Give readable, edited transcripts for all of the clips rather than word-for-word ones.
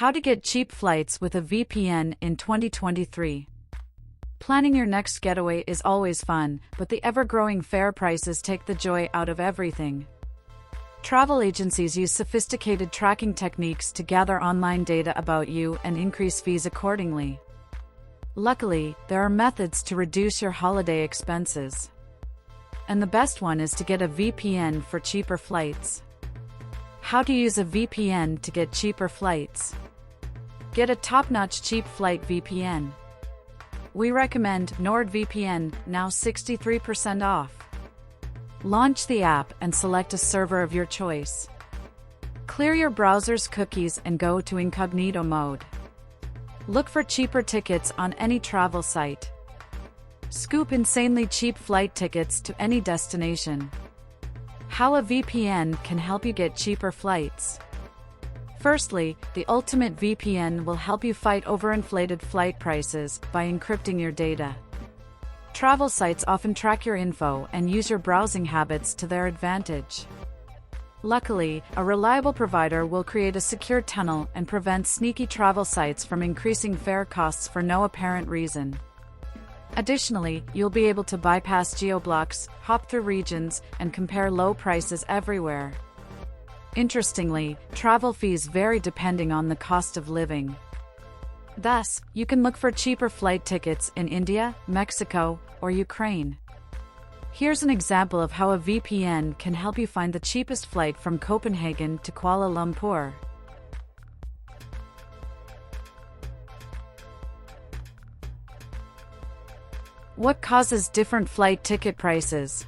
How to get cheap flights with a VPN in 2023. Planning your next getaway is always fun, but the ever-growing fare prices take the joy out of everything. Travel agencies use sophisticated tracking techniques to gather online data about you and increase fees accordingly. Luckily, there are methods to reduce your holiday expenses. And the best one is to get a VPN for cheaper flights. How to use a VPN to get cheaper flights. Get a top-notch cheap flight VPN. We recommend NordVPN, now 63% off. Launch the app and select a server of your choice. Clear your browser's cookies and go to Incognito mode. Look for cheaper tickets on any travel site. Scoop insanely cheap flight tickets to any destination. How a VPN can help you get cheaper flights. Firstly, the ultimate VPN will help you fight overinflated flight prices by encrypting your data. Travel sites often track your info and use your browsing habits to their advantage. Luckily, a reliable provider will create a secure tunnel and prevent sneaky travel sites from increasing fare costs for no apparent reason. Additionally, you'll be able to bypass geo-blocks, hop through regions, and compare low prices everywhere. Interestingly, travel fees vary depending on the cost of living. Thus, you can look for cheaper flight tickets in India, Mexico, or Ukraine. Here's an example of how a VPN can help you find the cheapest flight from Copenhagen to Kuala Lumpur. What causes different flight ticket prices?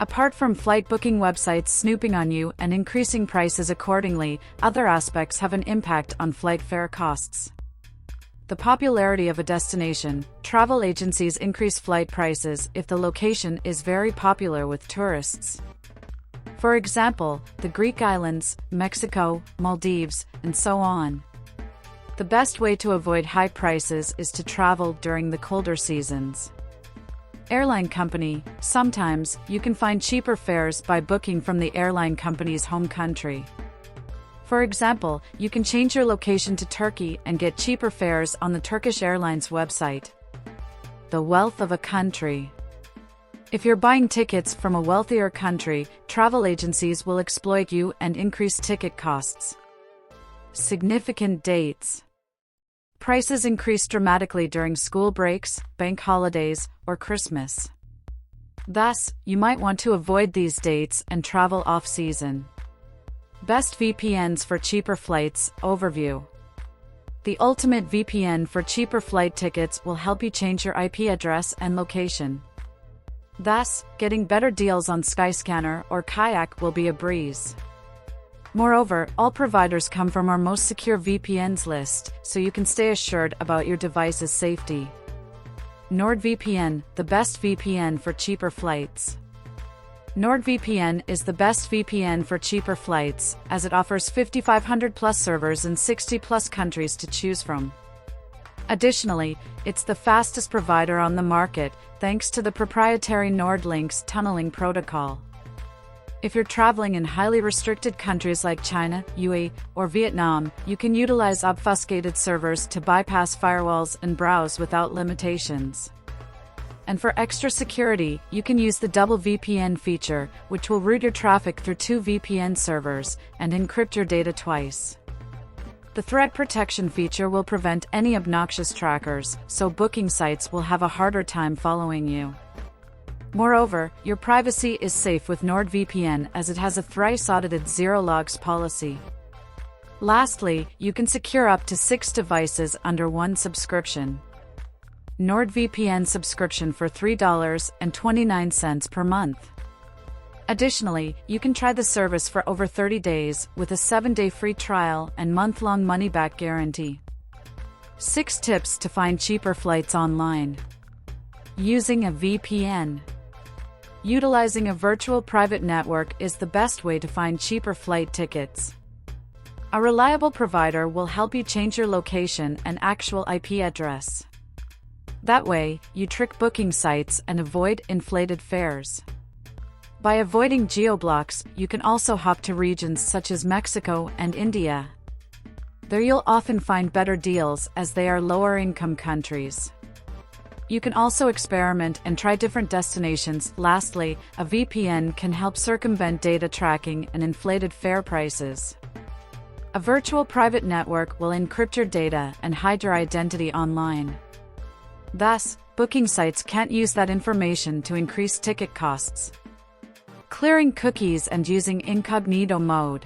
Apart from flight booking websites snooping on you and increasing prices accordingly, other aspects have an impact on flight fare costs. The popularity of a destination. Travel agencies increase flight prices if the location is very popular with tourists. For example, the Greek islands, Mexico, Maldives, and so on. The best way to avoid high prices is to travel during the colder seasons. Airline company. Sometimes, you can find cheaper fares by booking from the airline company's home country. For example, you can change your location to Turkey and get cheaper fares on the Turkish Airlines website. The wealth of a country. If you're buying tickets from a wealthier country, travel agencies will exploit you and increase ticket costs. Significant dates. Prices increase dramatically during school breaks, bank holidays, or Christmas. Thus, you might want to avoid these dates and travel off-season. Best VPNs for cheaper flights. Overview. The ultimate VPN for cheaper flight tickets will help you change your IP address and location. Thus, getting better deals on Skyscanner or Kayak will be a breeze. Moreover, all providers come from our most secure VPNs list, so you can stay assured about your device's safety. NordVPN, the best VPN for cheaper flights. NordVPN is the best VPN for cheaper flights, as it offers 5,500 plus servers in 60 plus countries to choose from. Additionally, it's the fastest provider on the market, thanks to the proprietary NordLynx tunneling protocol. If you're traveling in highly restricted countries like China, UAE, or Vietnam, you can utilize obfuscated servers to bypass firewalls and browse without limitations. And for extra security, you can use the double VPN feature, which will route your traffic through 2 VPN servers and encrypt your data twice. The threat protection feature will prevent any obnoxious trackers, so booking sites will have a harder time following you. Moreover, your privacy is safe with NordVPN as it has a thrice-audited zero-logs policy. Lastly, you can secure up to 6 devices under one subscription. NordVPN subscription for $3.29 per month. Additionally, you can try the service for over 30 days with a 7-day free trial and month-long money-back guarantee. 6 tips to find cheaper flights online. Using a VPN. Utilizing a virtual private network is the best way to find cheaper flight tickets. A reliable provider will help you change your location and actual IP address. That way, you trick booking sites and avoid inflated fares. By avoiding geo-blocks, you can also hop to regions such as Mexico and India. There you'll often find better deals as they are lower income countries. You can also experiment and try different destinations. Lastly, a VPN can help circumvent data tracking and inflated fare prices. A virtual private network will encrypt your data and hide your identity online. Thus, booking sites can't use that information to increase ticket costs. Clearing cookies and using incognito mode.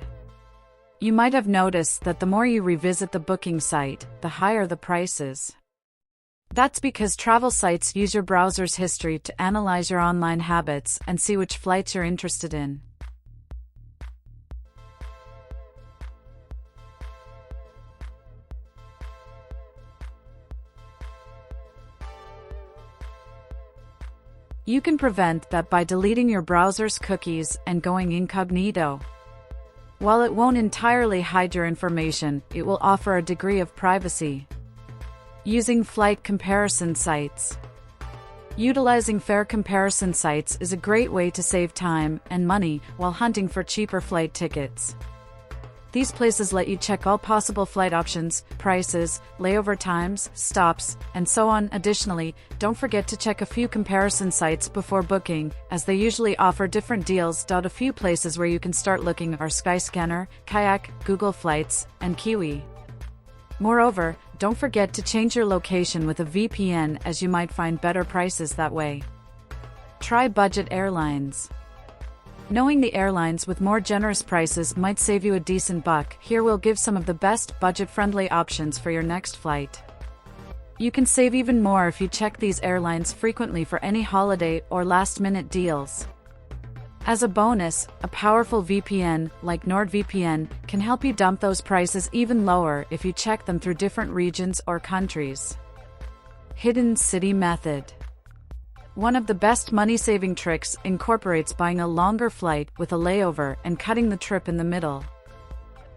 You might have noticed that the more you revisit the booking site, the higher the prices. That's because travel sites use your browser's history to analyze your online habits and see which flights you're interested in. You can prevent that by deleting your browser's cookies and going incognito. While it won't entirely hide your information, it will offer a degree of privacy. Using flight comparison sites. Utilizing fare comparison sites is a great way to save time and money while hunting for cheaper flight tickets. These places let you check all possible flight options, prices, layover times, stops, and so on. Additionally, don't forget to check a few comparison sites before booking, as they usually offer different deals. A few places where you can start looking are Skyscanner, Kayak, Google Flights, and Kiwi. Moreover, don't forget to change your location with a VPN, as you might find better prices that way. Try Budget Airlines. Knowing the airlines with more generous prices might save you a decent buck. Here we'll give some of the best budget-friendly options for your next flight. You can save even more if you check these airlines frequently for any holiday or last-minute deals. As a bonus, a powerful VPN, like NordVPN, can help you dump those prices even lower if you check them through different regions or countries. Hidden City Method. One of the best money-saving tricks incorporates buying a longer flight with a layover and cutting the trip in the middle.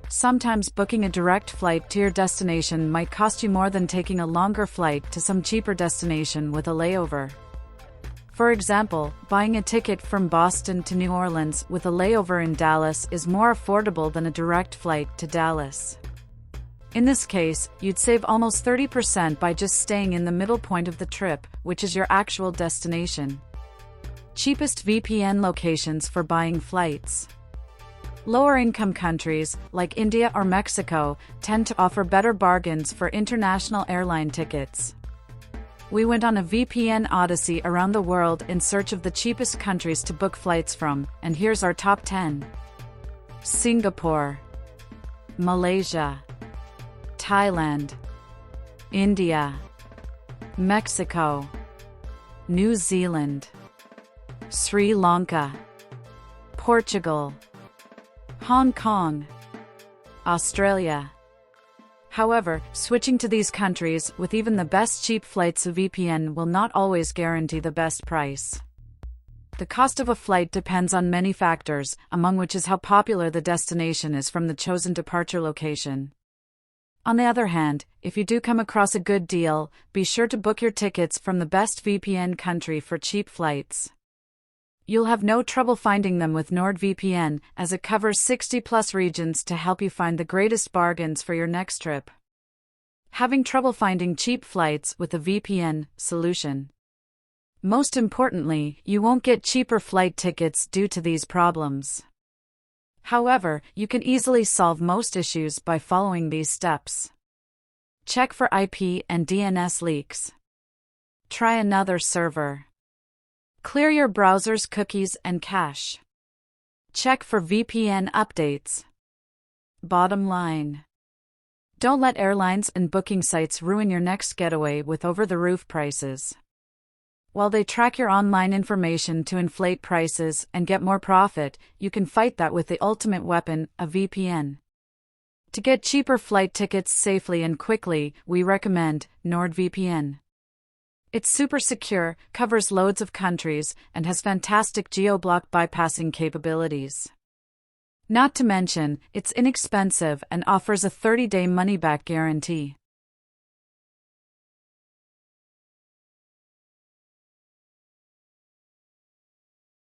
Sometimes booking a direct flight to your destination might cost you more than taking a longer flight to some cheaper destination with a layover. For example, buying a ticket from Boston to New Orleans with a layover in Dallas is more affordable than a direct flight to Dallas. In this case, you'd save almost 30% by just staying in the middle point of the trip, which is your actual destination. Cheapest VPN locations for buying flights. Lower-income countries, like India or Mexico, tend to offer better bargains for international airline tickets. We went on a VPN odyssey around the world in search of the cheapest countries to book flights from, and here's our top 10. Singapore, Malaysia, Thailand, India, Mexico, New Zealand, Sri Lanka, Portugal, Hong Kong, Australia. However, switching to these countries with even the best cheap flights of VPN will not always guarantee the best price. The cost of a flight depends on many factors, among which is how popular the destination is from the chosen departure location. On the other hand, if you do come across a good deal, be sure to book your tickets from the best VPN country for cheap flights. You'll have no trouble finding them with NordVPN, as it covers 60+ regions to help you find the greatest bargains for your next trip. Having trouble finding cheap flights with a VPN solution. Most importantly, you won't get cheaper flight tickets due to these problems. However, you can easily solve most issues by following these steps. Check for IP and DNS leaks. Try another server. Clear your browser's cookies and cache. Check for VPN updates. Bottom line. Don't let airlines and booking sites ruin your next getaway with over-the-roof prices. While they track your online information to inflate prices and get more profit, you can fight that with the ultimate weapon, a VPN. To get cheaper flight tickets safely and quickly, we recommend NordVPN. It's super secure, covers loads of countries, and has fantastic geo-block bypassing capabilities. Not to mention, it's inexpensive and offers a 30-day money-back guarantee.